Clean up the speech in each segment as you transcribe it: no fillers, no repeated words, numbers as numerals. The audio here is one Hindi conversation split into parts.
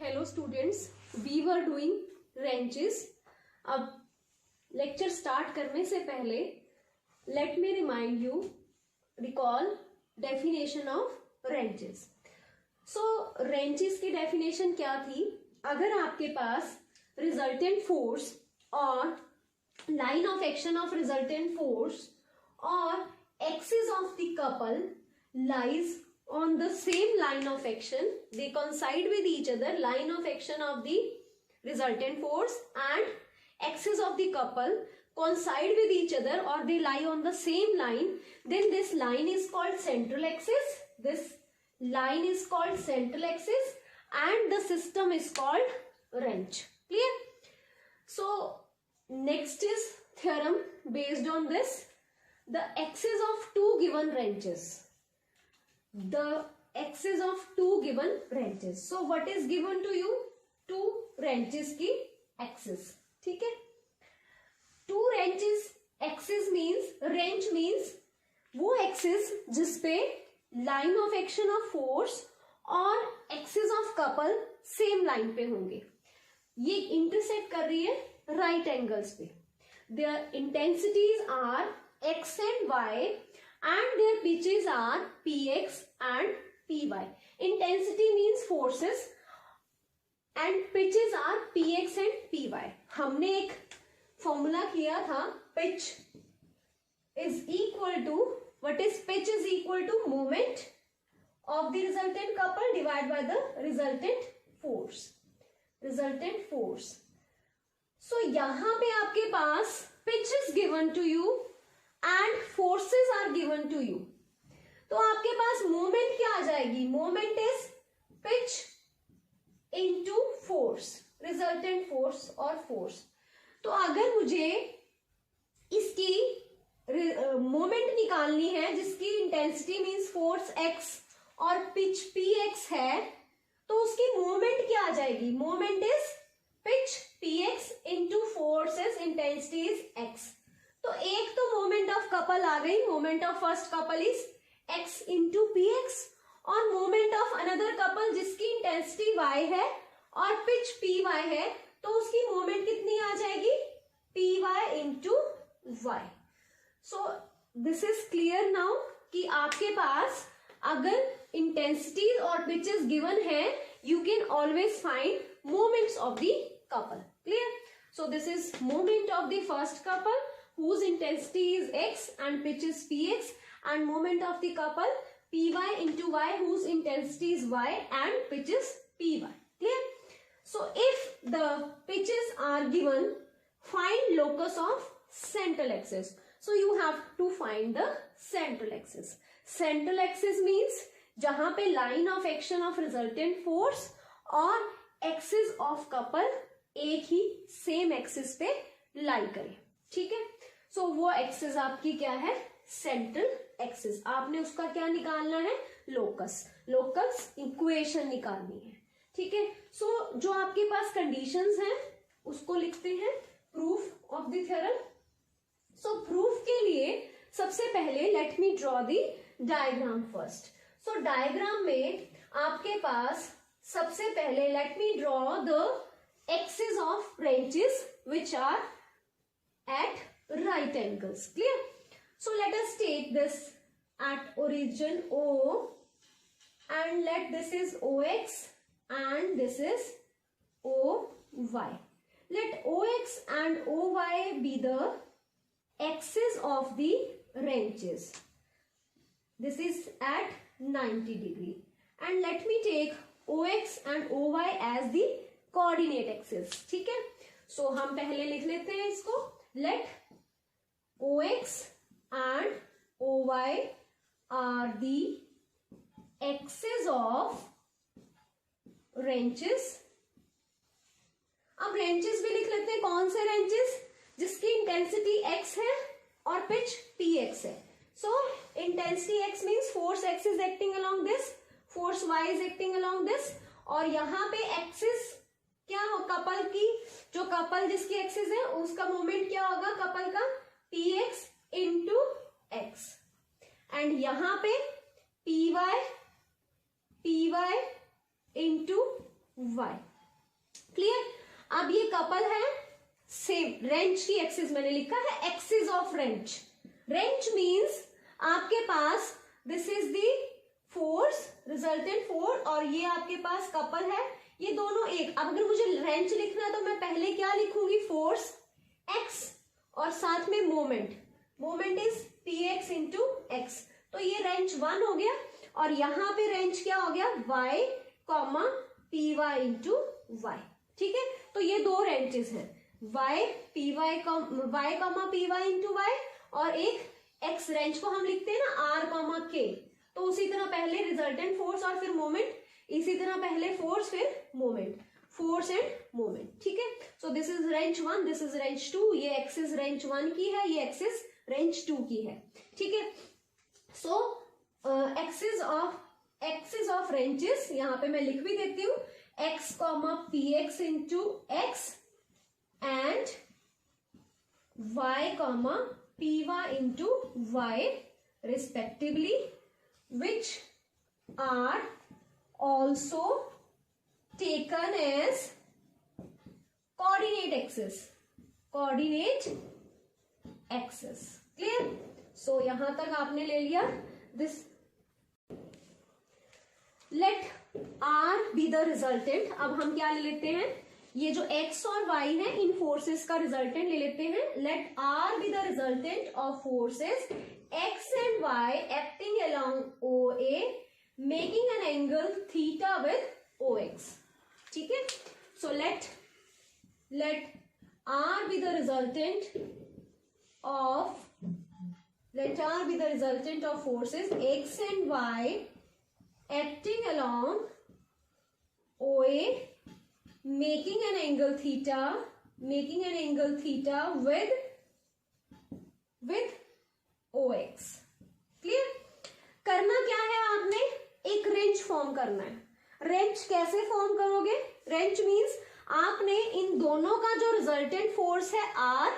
Hello students, we were doing wrenches. अब लेक्चर स्टार्ट करने से पहले let me remind you recall definition of wrenches. So wrenches की डेफिनेशन क्या थी? अगर आपके पास रिजल्टेंट फोर्स और line of action of resultant force और axis of the couple lies on the same line of action, they coincide with each other, line of action of the resultant force and axis of the couple coincide with each other or they lie on the same line, then this line is called central axis. This line is called central axis and the system is called wrench. Clear? So next is theorem based on this. The axis of two given wrenches. The axis of two given wrenches. So what is given to you? Two wrenches की axis. ठीक है? Two wrenches axis means, wrench means वो axis जिसपे line of action of force और axis of couple same line पे होंगे. ये intersect कर रही है right angles पे. Their intensities are x and y and their pitches are px and py. Intensity means forces and pitches are px and py. हमने एक फॉर्मूला किया था, pitch is equal to, what is pitch is equal to moment of the resultant couple divided by the resultant force. Resultant force. So यहाँ पे आपके पास pitch is given to you and forces are given to you. तो आपके पास मोमेंट क्या आ जाएगी? Moment is pitch into force, resultant force और फोर्स. तो अगर मुझे इसकी मोमेंट निकालनी है जिसकी इंटेंसिटी मींस फोर्स x और पिच px है, तो उसकी मोमेंट क्या आ जाएगी? Moment is pitch px into force is intensity is x. तो एक तो मोमेंट ऑफ कपल आ गई, moment of first couple is x into P x, और मोमेंट ऑफ अनदर कपल जिसकी इंटेंसिटी y है और पिच पी वाई है, तो उसकी मोमेंट कितनी आ जाएगी? P Y into y. So this is clear now कि आपके पास अगर इंटेंसिटी और पिचेस गिवन है, you can always find moments of the couple. Clear? So this is moment of the first couple whose intensity is x and pitch is px, and moment of the couple py into y whose intensity is y and pitch is py. Clear? So if the pitches are given, find locus of central axis. So you have to find the central axis. Central axis means जहां पे line of action of resultant force और axis of couple एक ही same axis पे lie करे. ठीक है? सो वो एक्सिस आपकी क्या है? Central axis. आपने उसका क्या निकालना है? लोकस. लोकस इक्वेशन निकालनी है. ठीक है? सो जो आपके पास कंडीशंस हैं उसको लिखते हैं proof of the theorem. So proof के लिए सबसे पहले let me draw the diagram first. So diagram में आपके पास सबसे पहले let me draw the axis of wrenches which are at right angles. Clear? So let us take this at origin O and let this is OX and this is OY. Let OX and OY be the axis of the wrenches. This is at 90 degree and let me take OX and OY as the coordinate axis. ठीक है? So हम पहले लिख लेते हैं इसको. Let OX and OY are the axes of wrenches. अब wrenches भी लिख लेते हैं. कौन से wrenches? जिसकी इंटेंसिटी x है और पिच px है. So intensity x means force x is acting along this, force y is acting along this, और यहाँ पे axis क्या हो? कपल की, जो कपल जिसकी एक्सिस है उसका मोमेंट क्या होगा? कपल का px इंटू एक्स, एंड यहां पे py इंटू y. क्लियर। अब ये कपल है, सेम रेंच की एक्सिस मैंने लिखा है axis of wrench. Wrench means आपके पास this is the force, resultant force, और ये आपके पास कपल है, ये दोनों एक। अब अगर मुझे रेंच लिखना है तो मैं पहले क्या लिखूंगी, फोर्स एक्स और साथ में moment, moment is P x into x. तो ये रेंच 1 हो गया, और यहां पे रेंच क्या हो गया, y comma P Y into y. ठीक है, तो ये दो रेंचेस हैं, y comma P Y into y, और एक x रेंच को हम लिखते हैं ना r कॉमा k। तो उसी तरह पहले रिजल्टेंट फोर्स और फिर मोमेंट, इसी तरह पहले फोर्स फिर मोमेंट, फोर्स एंड मोमेंट। ठीक है, so this is wrench 1, this is wrench 2, ये एक्सिस रेंच 1 की है, ये एक्सिस रेंच 2 की है। ठीक है, सो एक्सिस ऑफ रेंचेस यहां पे मैं लिख भी देती हूं, x comma P x into X and y comma P Y into Y respectively, which are also taken as coordinate axis, coordinate axis. Clear, so यहां तक आपने ले लिया this. Let are be the resultant. अब हम क्या ले लेते हैं, ये जो x और y है इन फोर्सेस का रिजल्टेंट ले लेते हैं। Let are be the resultant of forces x and y acting along O A making an angle theta with O X. ठीक है, so let are be the resultant of forces x and y acting along OA making an angle theta with OX। Clear, करना क्या है, आपने एक रेंच फॉर्म करना है। रेंच कैसे फॉर्म करोगे, रेंच मीन्स आपने इन दोनों का जो रिजल्टेंट फोर्स है R,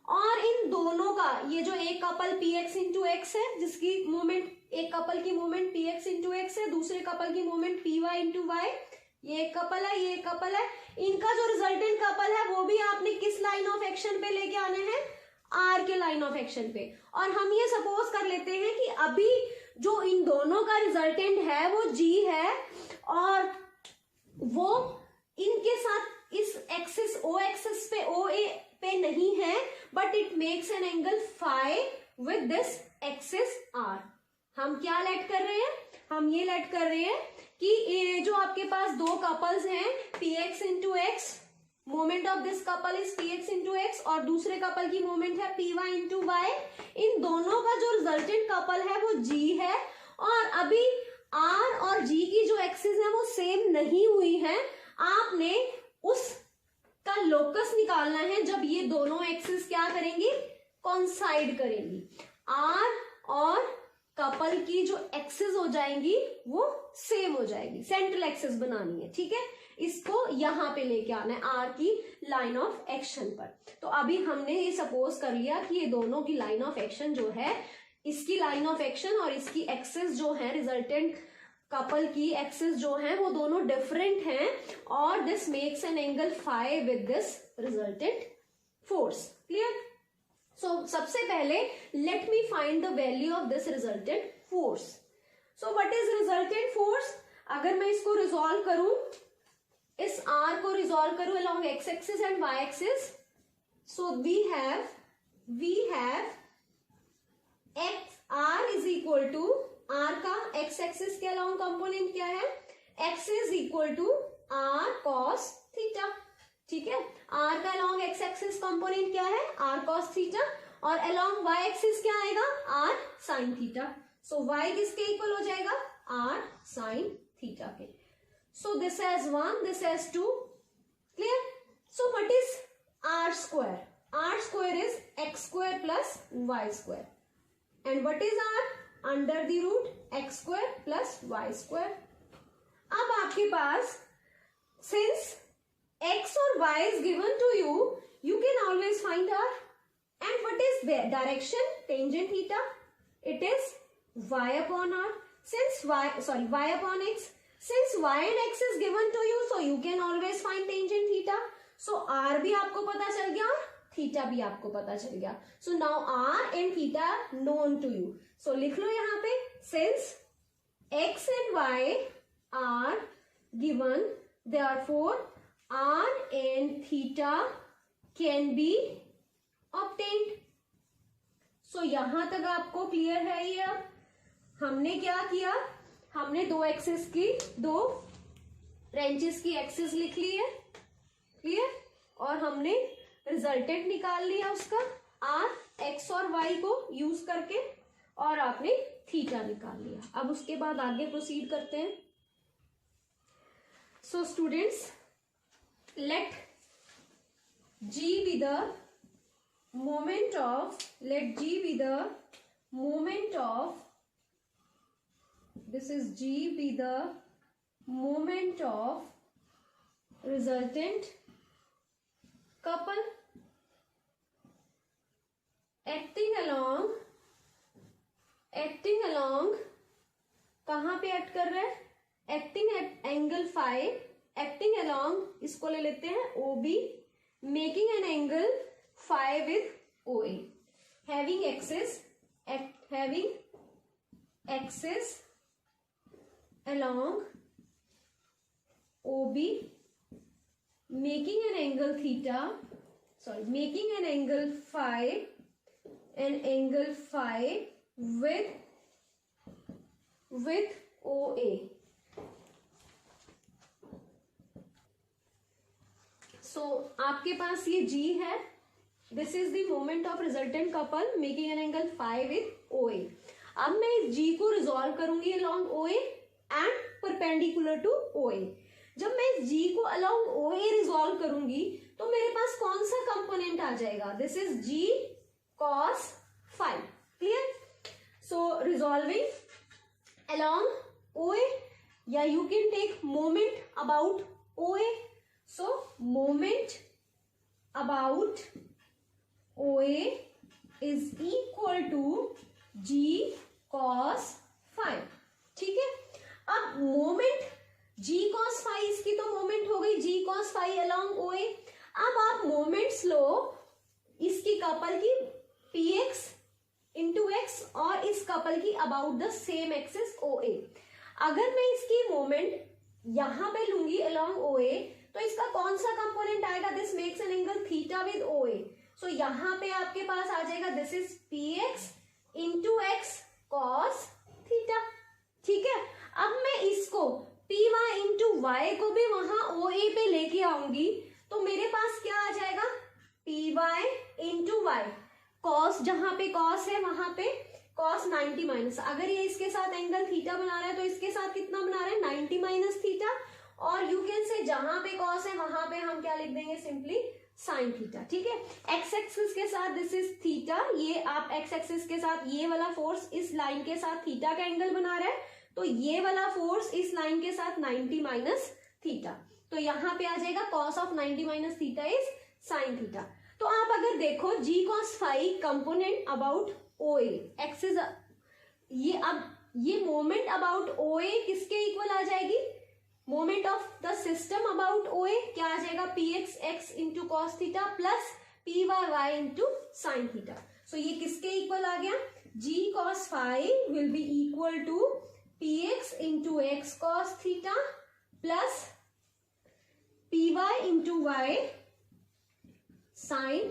और इन दोनों का ये जो एक couple p x into x है, जिसकी मूवमेंट, एक कपल की movement p x into x है, दूसरे कपल की movement p Y into y, ये एक कपल है, ये एक कपल है, इनका जो रिजल्टेंट कपल है वो भी आपने किस लाइन ऑफ एक्शन पे लेके आने हैं, आर के लाइन ऑफ एक्शन पे। और हम ये सपोज कर लेते हैं कि अभी जो इन दोनों का रिजल्टेंट है वो जी है, और वो इनके साथ इस एक्सिस ओ एक्सिस पे ओ ए पे नहीं है, but it makes an angle phi with this axis r. हम क्या लेट कर रहे हैं, हम ये लेट कर रहे हैं कि ये जो आपके पास दो कपल्स हैं P x into x, moment of this couple is P x into x, और दूसरे कपल की मोमेंट है पी वाई इंटू वाई, इन दोनों का जो रिजल्टेंट कपल है वो जी है, और अभी आर और जी की जो एक्सिस है वो सेम नहीं हुई है। आपने उस का लोकस निकालना है जब ये दोनों एक्सिस क्या करेंगी, कॉन्साइड करेंगी। आर और कपल की जो एक्सिस हो जाएंगी वो सेम हो जाएगी, सेंट्रल एक्सिस बनानी है। ठीक है, इसको यहां पे लेके आना है आर की लाइन ऑफ एक्शन पर। तो अभी हमने ये सपोज कर लिया कि ये दोनों की लाइन ऑफ एक्शन जो है, इसकी लाइन ऑफ एक्शन और इसकी एक्सिस जो है, रिजल्टेंट कपल की एक्सिस जो है वो दोनों डिफरेंट हैं, और this makes an angle phi with this resultant force. Clear, so सबसे पहले let me find the value of this resultant force. So what is resultant force, अगर मैं इसको रिजॉल्व करूं, इस आर को रिजॉल्व करूं along x axis and y axis, so we have x r is equal to, r का एक्स एक्सिस के अलोंग कंपोनेंट क्या है, x is equal to r cos theta. ठीक है, आर का अलोंग एक्स एक्सिस कंपोनेंट क्या है, आर कॉस थीटा, और अलोंग वाई एक्सिस क्या आएगा, r sine theta. So y किसके इक्वल हो जाएगा, आर साइन थीटा के। So this has 1, this has 2। Clear, so what is r square, r square is x square plus y square, and what is r, under the root x square plus y square. अब आपके पास सिंस x और y is given to you, you can always find r. And what is the direction, tangent theta? It is y upon r. Since y upon x. Since y and x is given to you, so you can always find tangent theta. So r भी आपको पता चल गया और थीटा भी आपको पता चल गया. So now R and theta known to you. So लिख लो यहाँ पे, since x and y are given, therefore r and theta can be obtained. So यहां तक आपको क्लियर है ये. अब हमने क्या किया, हमने दो एक्सिस की, दो रेंचेस की एक्सिस लिख ली है, क्लियर, और हमने रिजल्टेंट निकाल लिया उसका r, x और y को यूज करके, और आपने थीटा निकाल लिया. अब उसके बाद आगे प्रोसीड करते हैं. So students, let g be the moment of, let g be the moment of, this is g be the moment of resultant couple acting along कहां पे एक्ट कर रहा है, acting at angle phi, acting along, इसको ले लेते हैं OB, making an angle phi with OA, having axis along OB, making an angle theta, sorry, making an angle phi with OA. So आपके पास ये G है, this is the moment of resultant couple making an angle phi with OA. अब मैं इस G को रिजॉल्व करूंगी along OA and perpendicular to OA. जब मैं इस G को along OA रिजॉल्व करूंगी तो मेरे पास कौन सा कंपोनेंट आ जाएगा, this is G cos phi, clear. So resolving along OA, या you can take moment about OA. So moment about OA is equal to G cos phi. ठीक है. अब मोमेंट G cos phi, इसकी तो मोमेंट हो गई G cos phi along OA. अब आप मोमेंट्स लो इसकी कपल की px into x और इस कपल की about the same axis OA. अगर मैं इसकी मोमेंट यहां पे लूंगी along OA तो इसका कौन सा कंपोनेंट आएगा, this makes an angle theta with OA. सो यहां पे आपके पास आ जाएगा this is px into x cos theta. ठीक है. अब मैं इसको py into y को भी वहां OA पे लेके आऊंगी तो मेरे पास क्या आ जाएगा, py into y, cos, जहां पे cos है वहां पे cos 90 माइनस, अगर ये इसके साथ एंगल थीटा बना रहा है तो इसके साथ कितना बना रहा है 90 माइनस थीटा, और यू कैन से जहां पे cos है वहां पे हम क्या लिख देंगे, सिंपली साइन थीटा. ठीक है. एक्स एक्सिस के साथ दिस इज थीटा, ये आप एक्स एक्सिस के साथ ये वाला फोर्स इस लाइन के साथ थीटा का एंगल बना रहा है, तो ये वाला फोर्स इस लाइन के साथ 90 माइनस थीटा, तो यहां पे आ जाएगा cos of 90 minus theta is sine theta. तो आप अगर देखो G cos phi component about OA axis, ये अब ये मोमेंट अबाउट OA किसके इक्वल आ जाएगी, moment of the system about OA क्या आ जाएगा, px x into cos theta plus py y into sine theta. So ये किसके इक्वल आ गया, G cos phi will be equal to px into x cos theta plus py into y sine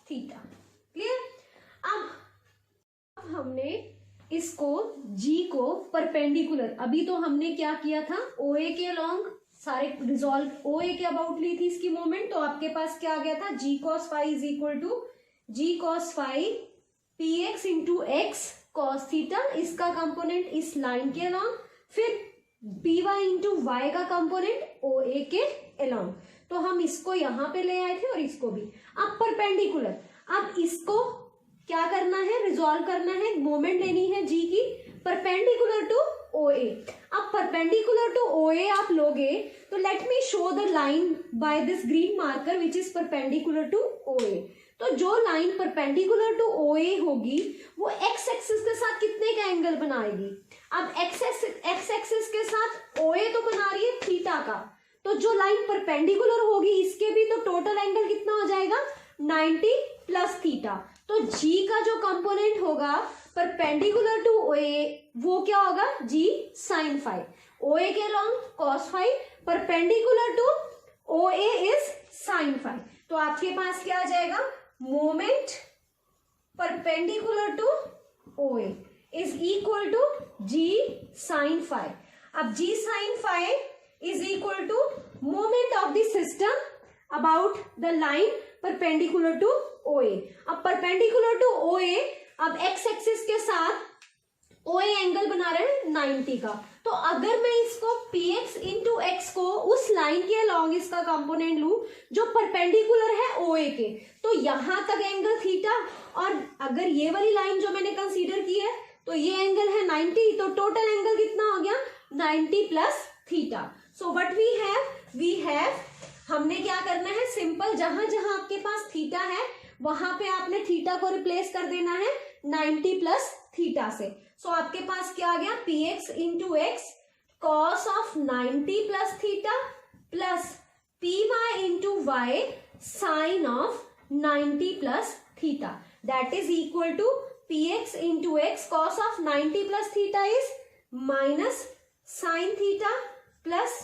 theta. Clear. अब हमने इसको G को परपेंडिकुलर, अभी तो हमने क्या किया था OA के अलोंग सारे रिजॉल्व, OA के अबाउट ली थी इसकी मोमेंट, तो आपके पास क्या आ गया था, G cos phi is equal to G cos phi px into x cos theta, इसका कंपोनेंट इस लाइन के अलोंग, फिर py इंटू y का कंपोनेंट OA के अलोंग. तो हम इसको यहां पे ले आए थे और इसको भी. अब परपेंडिकुलर, अब इसको क्या करना है, रिजॉल्व करना है, मोमेंट लेनी है G की परपेंडिकुलर टू OA. अब परपेंडिकुलर टू OA आप लोगे तो let me show the line by this green marker which is perpendicular to OA. तो जो लाइन परपेंडिकुलर टू OA होगी वो एक्स एक्सिस के साथ कितने का एंगल बनाएगी, अब एक्स एक्सिस के साथ OA तो बना रही है थीटा का, तो जो लाइन परपेंडिकुलर होगी इसके भी, तो टोटल एंगल कितना हो जाएगा 90 प्लस थीटा। तो जी का जो कंपोनेंट होगा परपेंडिकुलर टू ओए वो क्या होगा जी साइन फाई, ओए के along cos phi, perpendicular to O A is sine phi. तो आपके पास क्या आ जाएगा moment perpendicular to O A is equal to G sine phi. अब G sine phi is equal to moment of the system about the line perpendicular to O A. अब परपेंडिकुलर टू ओए, अब एक्स एक्सिस के साथ ओए एंगल बना रहे हैं 90 का। तो अगर मैं इसको px इंटू एक्स को उस लाइन के अलॉन्ग इसका कंपोनेंट लू जो परपेंडिकुलर है ओए के, तो यहां तक एंगल थीटा, और अगर ये वाली लाइन जो मैंने कंसीडर की है तो ये एंगल है 90, तो टोटल एंगल कितना हो गया 90 plus theta. So what we have हमने क्या करना है, सिंपल जहां जहां आपके पास थीटा है वहां पे आपने थीटा को रिप्लेस कर देना है 90 प्लस थीटा से। सो आपके पास क्या आ गया px into x cos of 90 plus theta plus py into y sine of 90 plus theta, that is equal to px into x cos of 90 plus theta is minus sine theta plus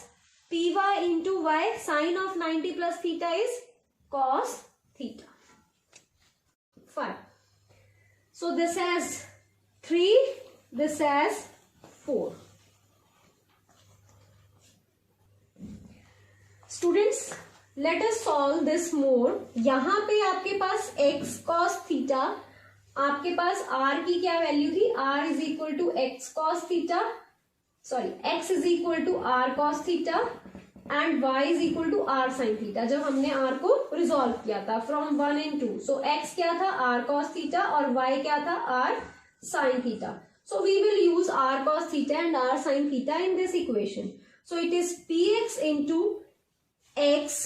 py into y sine of 90 plus theta is cos theta. Fine. So this has 3, this has 4. Students, let us solve this more. यहां पे आपके पास x cos थीटा, आपके पास r की क्या वैल्यू थी, r is equal to x cos theta, sorry x is equal to r cos theta and y is equal to r sin theta, जब हमने r को रिजोल्व किया था फ्रॉम 1 and 2। सो x क्या था r cos थीटा और y क्या था r sin theta. So we will use r cos theta and r sin theta in this equation. So it is px into x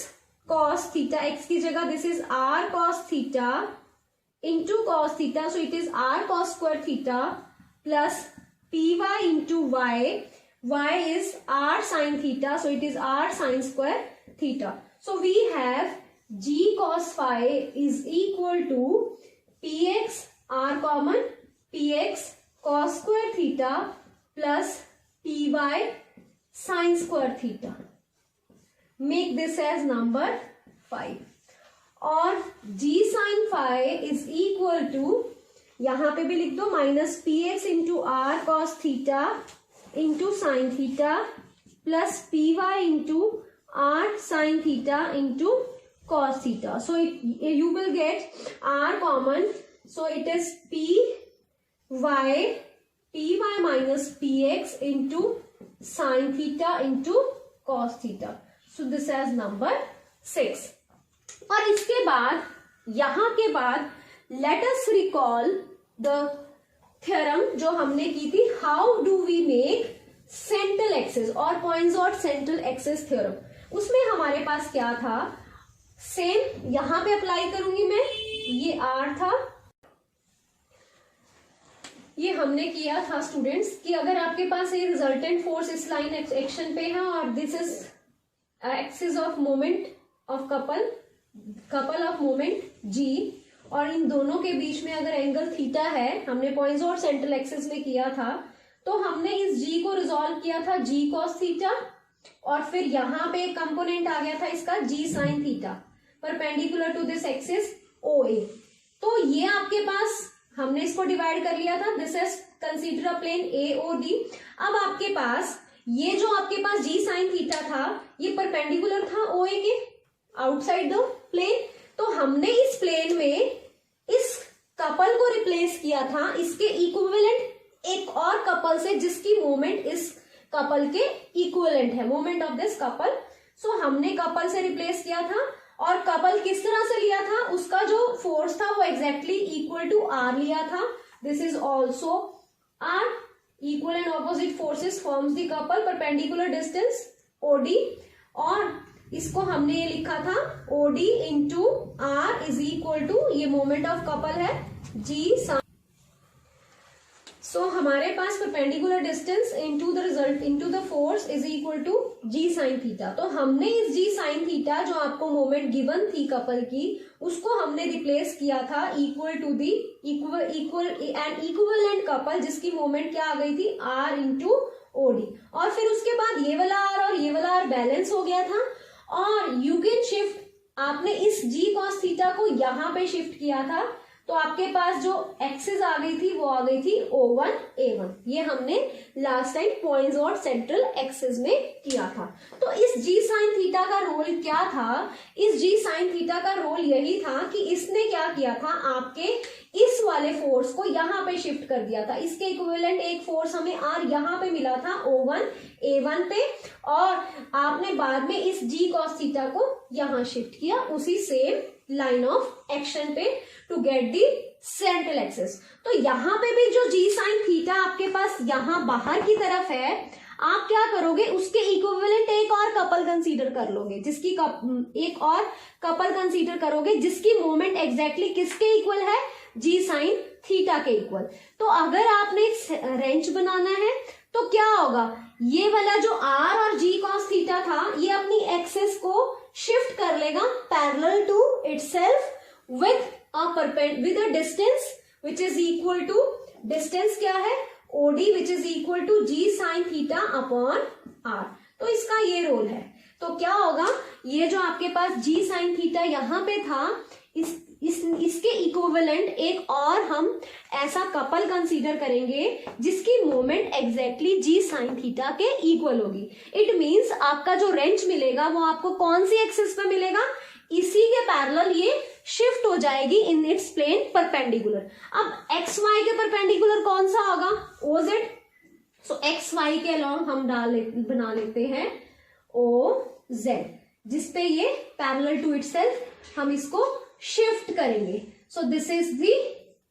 cos theta, x की जगह this is r cos theta into cos theta, so it is r cos square theta plus py into y, y is r sin theta, so it is r sin square theta. So we have g cos phi is equal to px, r common, px cos square theta plus py sin square theta. Make this as number 5. और g sin phi is equal to, यहां पे भी लिख दो minus px into r cos theta into sine theta plus py into r sin theta into cos theta. So you will get r common, so it is py minus px into sin theta into cos theta. So this is number 6. और इसके बाद यहां के बाद let us recall the theorem जो हमने की थी, how do we make central axis और पॉइंट्सऑट सेंट्रल एक्सिस थ्योरम। उसमें हमारे पास क्या था, सेम यहां पे अप्लाई करूंगी मैं, ये R था, ये हमने किया था स्टूडेंट्स कि अगर आपके पास ये रिजल्टेंट फोर्स इस लाइन एक्शन पे है और this is axis of moment of couple of moment G, और इन दोनों के बीच में अगर एंगल थीटा है, हमने पॉइंट्स और सेंट्रल एक्सिस में किया था, तो हमने इस G को रिजॉल्व किया था G cos थीटा, और फिर यहां पे एक कंपोनेंट आ गया था इसका G sin theta perpendicular to this axis OA। तो ये आपके पास हमने इसको डिवाइड कर लिया था, this is consider a plane AOD। अब आपके पास ये जो आपके पास G sin थीटा था ये परपेंडिकुलर था OA के आउटसाइड द प्लेन, तो हमने इस प्लेन में इस कपल को रिप्लेस किया था इसके इक्विवेलेंट एक और कपल से जिसकी मोमेंट इस कपल के इक्विवेलेंट है, मोमेंट ऑफ दिस कपल। सो हमने कपल से रिप्लेस किया था, और कपल किस तरह से लिया था, उसका जो फोर्स था वो एग्जैक्टली इक्वल टू आर लिया था। This is also R, equal and opposite forces forms the couple, perpendicular distance OD, और इसको हमने ये लिखा था OD into R is equal to, ये मोमेंट ऑफ कपल है G sin। सो हमारे पास perpendicular distance into the result into the force is equal to G sine theta. तो हमने इस जी साइन थीटा जो आपको मोमेंट गिवन थी कपल की, उसको हमने रिप्लेस किया था equal to the equal and equivalent couple, जिसकी मोमेंट क्या आ गई थी आर इंटू ओडी। और फिर उसके बाद ये वाला आर और ये वाला आर बैलेंस हो गया था, और यू कैन शिफ्ट, आपने इस जी कॉस थीटा को यहां पे शिफ्ट किया था, तो आपके पास जो एक्सिस आ गई थी वो आ गई थी O1 A1। ये हमने लास्ट टाइम पॉइंट्स और सेंट्रल एक्सिस में किया था। तो इस जी साइन थीटा का रोल क्या था? इस जी साइन थीटा का रोल यही था कि इसने क्या किया था, आपके इस वाले फोर्स को यहाँ पे शिफ्ट कर दिया था। इसके इक्विवेलेंट एक फोर्स हमें आर यहाँ पे मिला था O1 A1 पे, और आपने बाद में इस जी कॉस थीटा को यहाँ शिफ्ट किया उसी सेम लाइन ऑफ एक्शन पे to get the central axis. तो यहाँ पे भी जो जी साइन थीटा आपके पास यहाँ बाहर की तरफ है, आप क्या करोगे, उसके इक्विवेलेंट एक और कपल कंसीडर कर लोगे, जिसकी एक और कपल कंसीडर करोगे जिसकी मोमेंट एग्जैक्टली किसके इक्वल है, जी साइन थीटा के इक्वल। तो अगर आपने रेंच बनाना है तो क्या होगा, ये वाला जो आर और जी कॉस थीटा था ये अपनी एक्सिस को शिफ्ट कर लेगा parallel to itself with a distance which is equal to, distance क्या है, OD which is equal to G sin theta upon R। तो इसका ये रोल है। तो क्या होगा, ये जो आपके पास G sin theta यहाँ पे था, इसके इक्विवेलेंट एक और हम ऐसा कपल कंसीडर करेंगे जिसकी मोमेंट एग्जैक्टली जी साइन थीटा के इक्वल होगी। इट मींस आपका जो रेंच मिलेगा वो आपको कौन सी एक्सिस पे मिलेगा, इसी के पैरेलल ये शिफ्ट हो जाएगी इन इट्स प्लेन परपेंडिकुलर। अब एक्स वाई के परपेंडिकुलर कौन सा होगा, OZ। सो एक्स वाई के अलोंग हम बना लेते हैं OZ, जिसपे ये पैरेलल टू इटसेल्फ हम इसको शिफ्ट करेंगे। सो this is the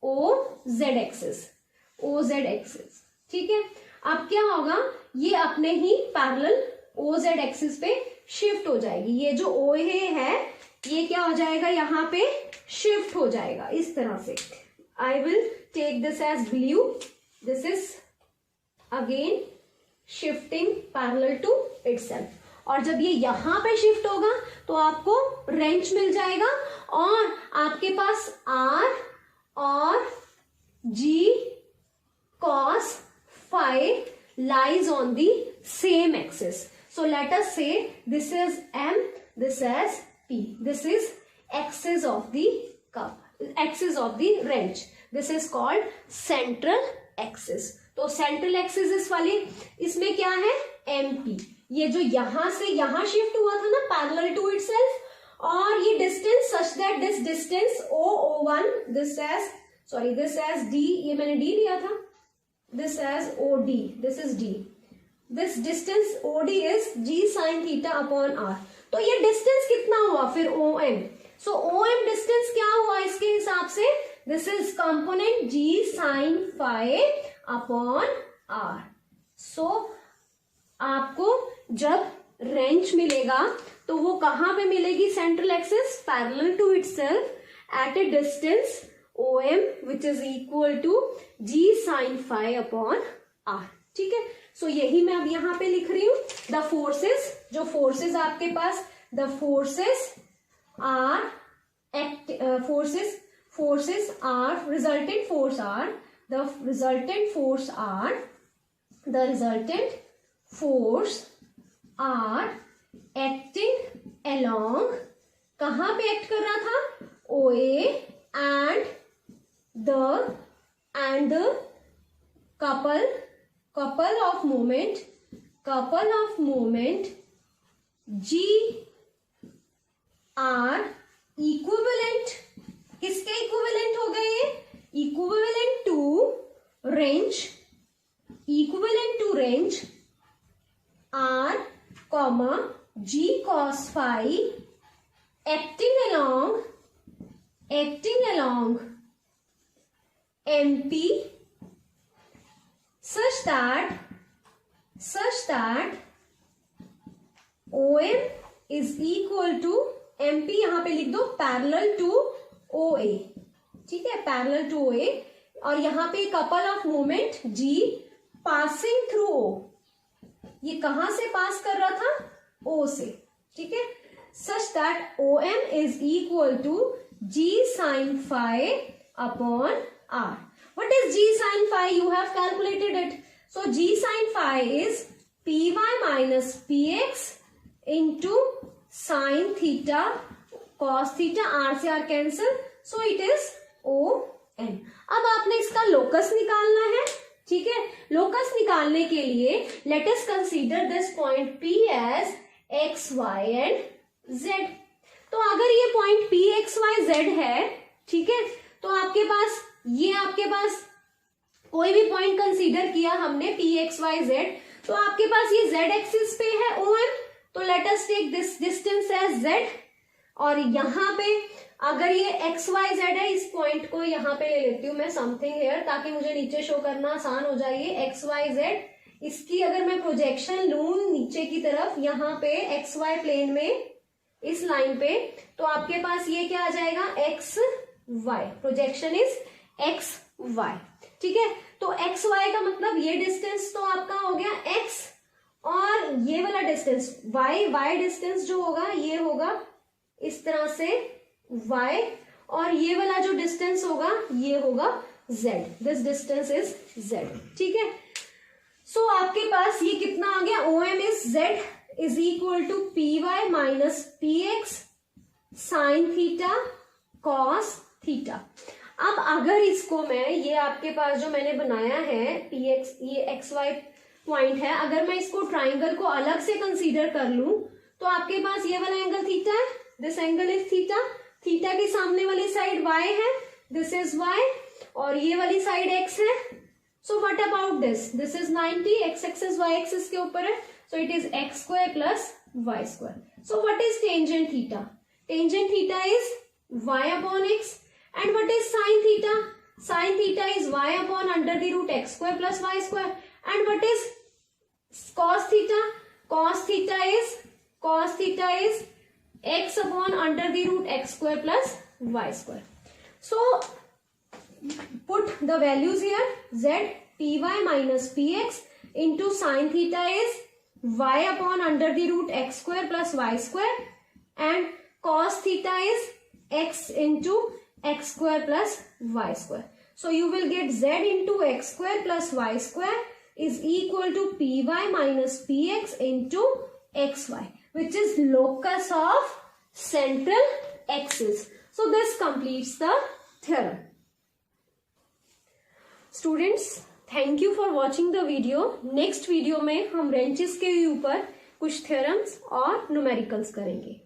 OZ axis, ठीक है। अब क्या होगा, ये अपने ही पैरेलल OZ एक्सिस पे शिफ्ट हो जाएगी। ये जो OA है ये क्या हो जाएगा, यहाँ पे शिफ्ट हो जाएगा इस तरह से। I will take this as blue, this is again shifting parallel to itself. और जब ये यहाँ पे शिफ्ट होगा तो आपको रेंच मिल जाएगा, और आपके पास R और G cos phi lies on the same axis. So let us say this is M, this is P. This is axis of the cup, axis of the wrench. This is called central axis. तो central axis इस वाली, इसमें क्या है, MP। ये जो यहां से यहां शिफ्ट हुआ था ना पैरेलल टू इटसेल्फ, और ये distance such that this distance O1, this as D, ये मैंने D लिया था, this as OD, this is D। This distance OD is G sin theta upon R। तो ये डिस्टेंस कितना हुआ फिर OM। सो OM डिस्टेंस क्या हुआ इसके हिसाब से, this is component G sin phi upon R। So आपको जब रेंच मिलेगा तो वो कहां पे मिलेगी, central axis parallel to itself at a distance OM which is equal to G sin phi upon R, ठीक है। सो यही मैं अब यहां पे लिख रही हूं, द फोर्सेस, जो फोर्सेस आपके पास, the forces are resultant force are the resultant force are acting along, कहां पे एक्ट कर रहा था, OA and the couple of moment G R equivalent, किसके इक्विवेलेंट हो गए, equivalent to wrench R, G cos phi acting along MP such that OM is equal to MP, यहां पे लिख दो पैरेलल टू OA, ठीक है, पैरेलल टू OA। और यहाँ पे couple of moment G passing through O, ये कहां से पास कर रहा था? O से, ठीक है। Such that OM is equal to G sin phi upon R. What is G sin phi? You have calculated it. So G sin phi is Py minus Px into sin theta cos theta, R से R cancel, so it is ON. अब आपने इसका लोकस निकालना है, ठीक है। लोकस निकालने के लिए let us consider this point P as x, y and z। तो अगर ये point P x y z है, ठीक है, तो आपके पास कोई भी पॉइंट कंसीडर किया हमने P x y z, तो आपके पास ये z एक्सिस पे है OM, तो let us take this distance as z। और यहाँ पे अगर ये एक्स वाई जेड है, इस पॉइंट को यहाँ पे ले लेती हूँ मैं समथिंग हेयर, ताकि मुझे नीचे शो करना आसान हो जाए। एक्स वाई जेड, इसकी अगर मैं प्रोजेक्शन लूं नीचे की तरफ, यहाँ पे एक्स वाई प्लेन में इस लाइन पे, तो आपके पास ये क्या आ जाएगा? X y, projection is x y, ठीक है। तो एक्स वाई का मतलब ये डिस्टेंस तो आपका हो गया एक्स, और ये वाला डिस्टेंस वाई डिस्टेंस जो होगा ये होगा इस तरह से y, और ये वाला जो डिस्टेंस होगा ये होगा z। This distance is z, ठीक है। सो आपके पास ये कितना आ गया? OM is z is equal to Py minus Px sine theta cos theta. अब अगर इसको मैं, ये आपके पास जो मैंने बनाया है Px, ये xy पॉइंट है, अगर मैं इसको ट्राइंगल को अलग से कंसीडर कर लूं, तो आपके पास ये वाला एंगल थीटा है, this angle is theta. Theta की सामने वाली साइड y है, दिस इज y, और ये वाली साइड x है। So what about this? This is 90, x axis y axis के ऊपर है, सो it is x square plus y square. So what is tangent theta? Tangent theta is y upon x, and what is sine theta? Sine theta is y upon under the root x square plus y square, and what is cos theta? cos theta is x upon under the root x square plus y square. So put the values here. Z Py minus Px into sin theta is y upon under the root x square plus y square, and cos theta is x into x square plus y square. So you will get z into x square plus y square is equal to Py minus Px into xy, which is locus of central axis. So this completes the theorem. Students, thank you for watching the video. Next video में हम wrenches के ऊपर कुछ theorems और numericals करेंगे.